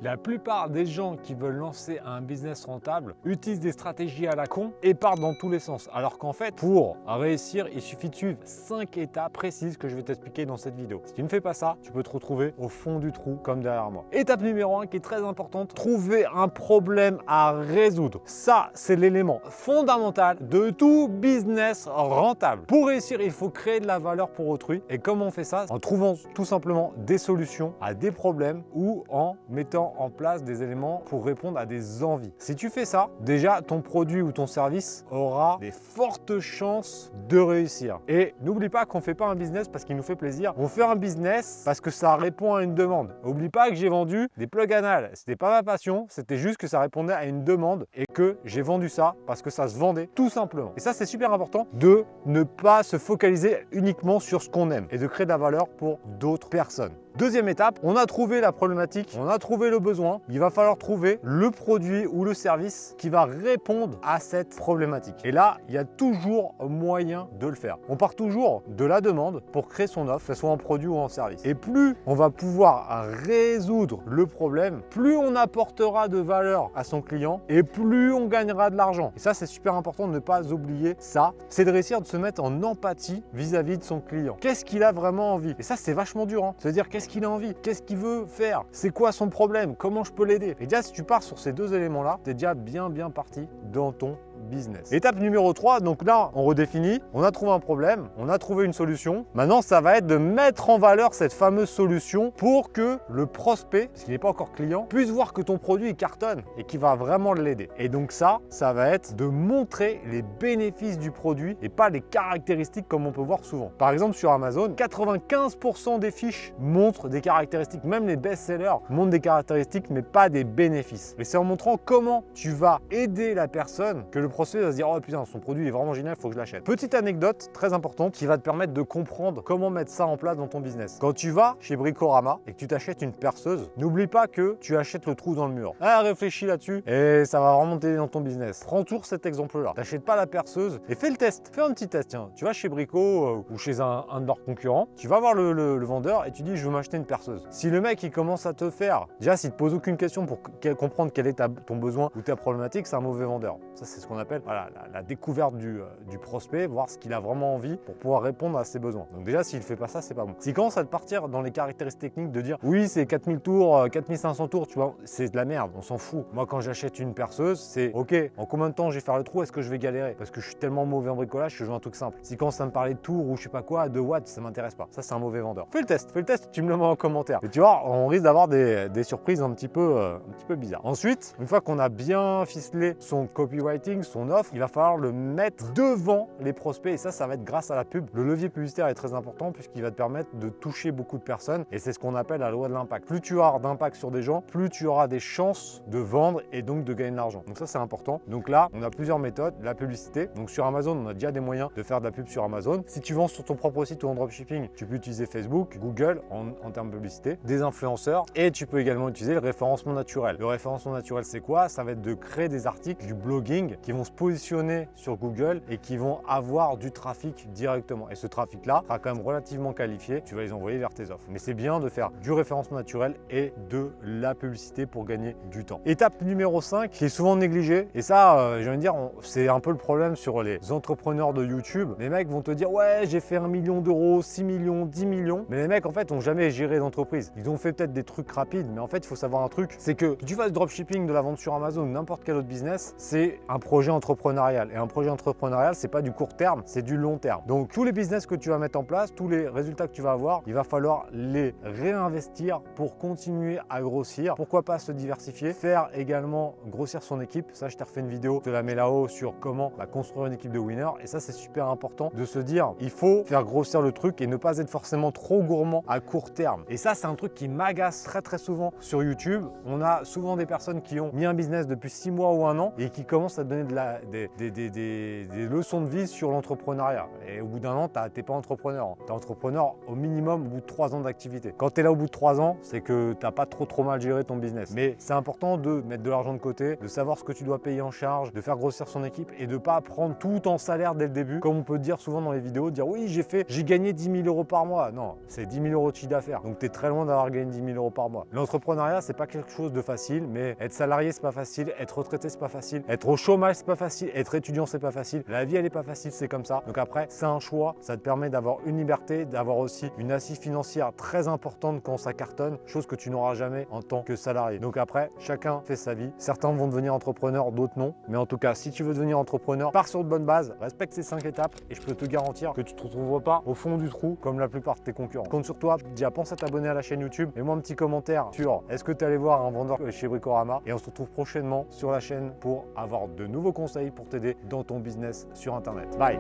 La plupart des gens qui veulent lancer un business rentable utilisent des stratégies à la con et partent dans tous les sens. Alors qu'en fait, pour réussir, il suffit de suivre 5 étapes précises que je vais t'expliquer dans cette vidéo. Si tu ne fais pas ça, tu peux te retrouver au fond du trou comme derrière moi. Étape numéro 1 qui est très importante, trouver un problème à résoudre. Ça, c'est l'élément fondamental de tout business rentable. Pour réussir, il faut créer de la valeur pour autrui. Et comment on fait ça? En trouvant tout simplement des solutions à des problèmes ou en mettant en place des éléments pour répondre à des envies. Si tu fais ça, déjà ton produit ou ton service aura des fortes chances de réussir. Et n'oublie pas qu'on ne fait pas un business parce qu'il nous fait plaisir. On fait un business parce que ça répond à une demande. N'oublie pas que j'ai vendu des plugs anal. C'était pas ma passion, c'était juste que ça répondait à une demande et que j'ai vendu ça parce que ça se vendait tout simplement. Et ça, c'est super important de ne pas se focaliser uniquement sur ce qu'on aime et de créer de la valeur pour d'autres personnes. Deuxième étape, on a trouvé la problématique, on a trouvé le besoin, il va falloir trouver le produit ou le service qui va répondre à cette problématique. Et là, il y a toujours moyen de le faire. On part toujours de la demande pour créer son offre, que ce soit en produit ou en service. Et plus on va pouvoir résoudre le problème, plus on apportera de valeur à son client et plus on gagnera de l'argent. Et ça, c'est super important de ne pas oublier ça. C'est de réussir de se mettre en empathie vis-à-vis de son client. Qu'est-ce qu'il a vraiment envie? Et ça, c'est vachement dur. C'est-à-dire qu'est-ce qu'il a envie, qu'est-ce qu'il veut faire, c'est quoi son problème, comment je peux l'aider. Et déjà, si tu pars sur ces deux éléments-là, tu es déjà bien parti dans ton business. Étape numéro 3, donc là, on redéfinit, on a trouvé un problème, on a trouvé une solution. Maintenant, ça va être de mettre en valeur cette fameuse solution pour que le prospect, parce qu'il n'est pas encore client, puisse voir que ton produit il cartonne et qu'il va vraiment l'aider. Et donc ça va être de montrer les bénéfices du produit et pas les caractéristiques comme on peut voir souvent. Par exemple, sur Amazon, 95% des fiches montrent des caractéristiques, même les best-sellers montrent des caractéristiques mais pas des bénéfices. Et c'est en montrant comment tu vas aider la personne que le prospect va se dire « Oh putain, son produit est vraiment génial, il faut que je l'achète ». Petite anecdote très importante qui va te permettre de comprendre comment mettre ça en place dans ton business. Quand tu vas chez Bricorama et que tu t'achètes une perceuse, n'oublie pas que tu achètes le trou dans le mur. Réfléchis là-dessus et ça va vraiment t'aider dans ton business. Prends toujours cet exemple-là. T'achètes pas la perceuse et fais le test. Fais un petit test. Tiens, tu vas chez Brico ou chez un de leurs concurrents, tu vas voir le vendeur et tu dis « Je veux m'acheter une perceuse ». Si le mec il commence à te faire, déjà s'il te pose aucune question pour comprendre quel est ton besoin ou ta problématique, c'est un mauvais vendeur. Ça, c'est ce qu'on appelle la découverte du prospect, voir ce qu'il a vraiment envie pour pouvoir répondre à ses besoins. Donc déjà, s'il ne fait pas ça, c'est pas bon. S'il commence à te partir dans les caractéristiques techniques de dire oui, c'est 4000 tours, 4500 tours, tu vois, c'est de la merde, on s'en fout. Moi, quand j'achète une perceuse, c'est ok, en combien de temps je vais faire le trou, est-ce que je vais galérer? Parce que je suis tellement mauvais en bricolage que je veux un truc simple. Si quand ça me parlait de tours ou je sais pas quoi, de watts, ça m'intéresse pas. Ça, c'est un mauvais vendeur. Fais le test, tu me le mets en commentaire. Et tu vois, on risque d'avoir des surprises un petit peu bizarres. Ensuite, une fois qu'on a bien ficelé son copywriting, son offre, il va falloir le mettre devant les prospects et ça va être grâce à la pub. Le levier publicitaire est très important puisqu'il va te permettre de toucher beaucoup de personnes et c'est ce qu'on appelle la loi de l'impact. Plus tu auras d'impact sur des gens, plus tu auras des chances de vendre et donc de gagner de l'argent. Donc ça, c'est important. Donc là, on a plusieurs méthodes. La publicité. Donc sur Amazon, on a déjà des moyens de faire de la pub sur Amazon. Si tu vends sur ton propre site ou en dropshipping, tu peux utiliser Facebook, Google en termes de publicité, des influenceurs et tu peux également utiliser le référencement naturel. Le référencement naturel, c'est quoi? Ça va être de créer des articles, du blogging qui vont se positionner sur Google et qui vont avoir du trafic directement. Et ce trafic-là sera quand même relativement qualifié. Tu vas les envoyer vers tes offres. Mais c'est bien de faire du référencement naturel et de la publicité pour gagner du temps. Étape numéro 5 qui est souvent négligée. Et ça, je viens de dire, c'est un peu le problème sur les entrepreneurs de YouTube. Les mecs vont te dire ouais, j'ai fait 1 million d'euros, 6 millions, 10 millions. Mais les mecs, en fait, n'ont jamais géré d'entreprise. Ils ont fait peut-être des trucs rapides. Mais en fait, il faut savoir un truc. C'est que tu fasses dropshipping, de la vente sur Amazon ou n'importe quel autre business, c'est un projet entrepreneurial. Et un projet entrepreneurial, c'est pas du court terme, c'est du long terme. Donc, tous les business que tu vas mettre en place, tous les résultats que tu vas avoir, il va falloir les réinvestir pour continuer à grossir. Pourquoi pas se diversifier, faire également grossir son équipe. Ça, je t'ai refait une vidéo, je te la mets là-haut sur comment construire une équipe de winners. Et ça, c'est super important de se dire, il faut faire grossir le truc et ne pas être forcément trop gourmand à court terme. Et ça, c'est un truc qui m'agace très souvent sur YouTube. On a souvent des personnes qui ont mis un business depuis 6 mois ou 1 an et qui commencent à donner de des leçons de vie sur l'entrepreneuriat. Et au bout d'un an, tu n'es pas entrepreneur. Tu es entrepreneur au minimum au bout de 3 ans d'activité. Quand tu es là au bout de 3 ans, c'est que tu n'as pas trop mal géré ton business. Mais c'est important de mettre de l'argent de côté, de savoir ce que tu dois payer en charge, de faire grossir son équipe et de ne pas prendre tout en salaire dès le début. Comme on peut dire souvent dans les vidéos, dire oui, j'ai gagné 10 000 € par mois. Non, c'est 10 000 € de chiffre d'affaires. Donc tu es très loin d'avoir gagné 10 000 € par mois. L'entrepreneuriat, c'est pas quelque chose de facile, mais être salarié, c'est pas facile, être retraité, c'est pas facile, être au chômage, c'est pas facile, être étudiant, c'est pas facile. La vie, elle est pas facile, c'est comme ça. Donc après, c'est un choix. Ça te permet d'avoir une liberté, d'avoir aussi une assise financière très importante quand ça cartonne, chose que tu n'auras jamais en tant que salarié. Donc après, chacun fait sa vie. Certains vont devenir entrepreneurs, d'autres non. Mais en tout cas, si tu veux devenir entrepreneur, pars sur de bonnes bases, respecte ces 5 étapes et je peux te garantir que tu ne te retrouveras pas au fond du trou comme la plupart de tes concurrents. Compte sur toi, déjà pense à t'abonner à la chaîne YouTube, mets-moi un petit commentaire sur est-ce que tu es allé voir un vendeur chez Bricorama et on se retrouve prochainement sur la chaîne pour avoir de nouveaux conseils pour t'aider dans ton business sur Internet. Bye!